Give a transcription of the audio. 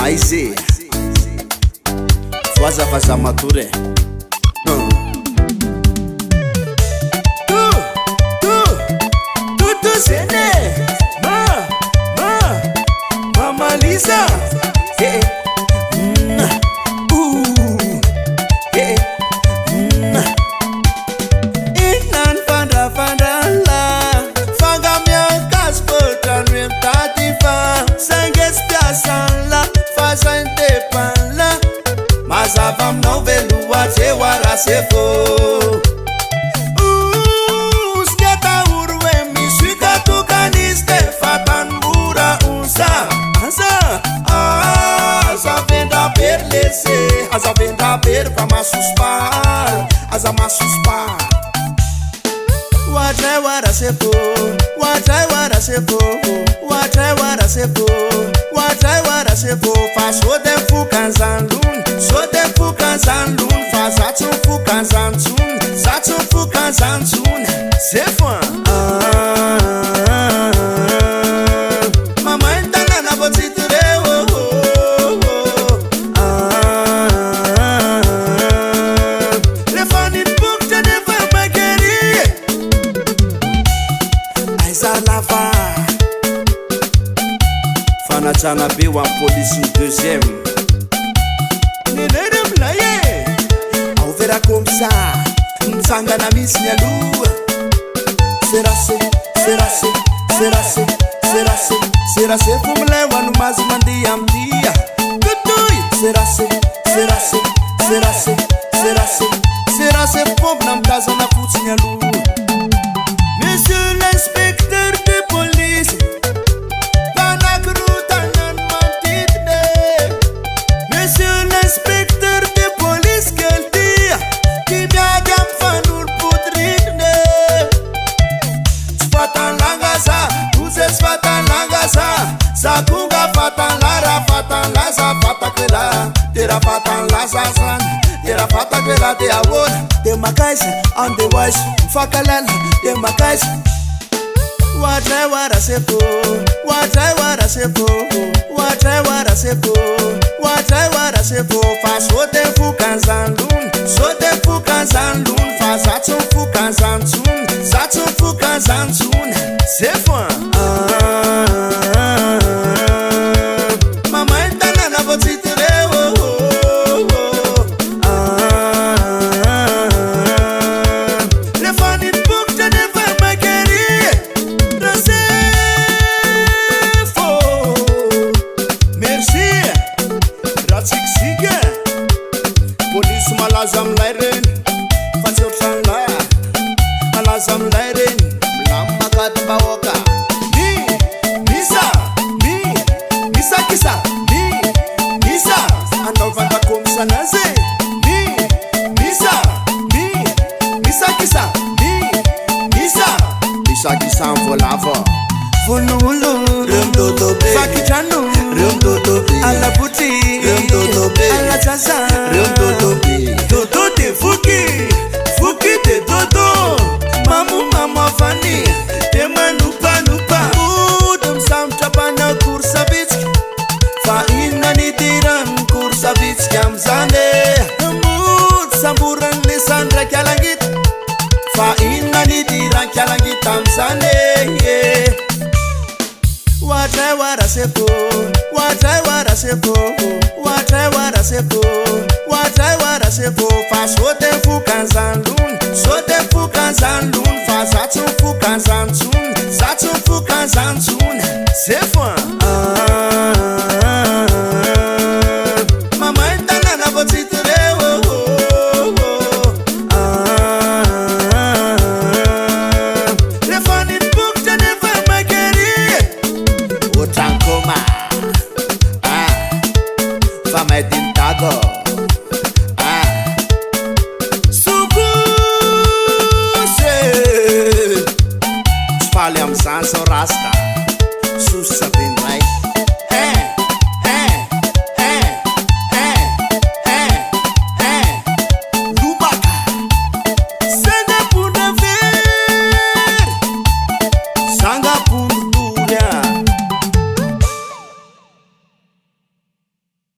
Aizy voaza vaza matory tutu zene Mama Lisa Inan fanda la Fanga mia caspotra nuem tatifa Sangues piasan la Faza intepan la Mas avam não velua te wara se fo Sketa urwe mi suika tu caniste Fatan mura unsa Asa venda per lese Asa venda per vama suspar Asa ma suspar Watrai wara se fo Watrai wara se fo Watrai wara se fo Watrai wara se fo Fa so dem fukan zandun So dem fukan zandun Fa zatun fukan zantun Zatun fukan zantun Se fo Mama indana na botiture Le fanit book te neva mageri Aiza lava Fanajana be wan police deuxième Nenere mlaye Au vera comme ça Msangana misni alua Serase, serase, serase, serase Serase fumle wanu mazi mandi amdia Kutui Serase, serase, serase, serase Serase fum na mkaza na puti alua Monsieur l'inspecteur de police Monsieur l'inspecteur de police quel dia Qui biagam fanul putridne Fatan langaza Uzes fatan langaza Sakunga fatan lara Fatan laza fatakela Tera fatan laza zan Tera fatakela te awon De makaisa on the wise Fakalala de makaisa Watrai wara se fo Watrai wara se fo Watrai wara se fo Watrai wara se fo Fa so dem fukan zandun So dem fukan zandun Fa zatun fukan zantun Zatun fukan zantun Se fo Mama indana na botiture Le fanit book te neva mageri Merci Ratsik sige Police malazam lairen Fatsio tranla Malazam lairen Lamba kat bawoka Misa Misa kisa Misa Andau vanda komsa naze Misa kisa Misa kisa volava Volulu Rumtotope Fakichanu Rumtotope Alaputi Rumtotope Alachaza Rumtotope Toto te Fuki te Toto Mamu mama fani Te manupa Udum sam chapana kursa bitski Fa inna ni tiran kursa bitski amzane Mud samburan lisandra kyalangit Fa inna ni tiran kyalangit amzane Watrai wara se fo Watrai wara se fo Watrai wara se fo Watrai wara se fo Fa so dem fukan zandun So dem fukan zandun Fa zatun fukan zantun Zatun fukan zantun Se fo Mama indana na botiture Le fanit book te neva mageri Otankoma Fama edintago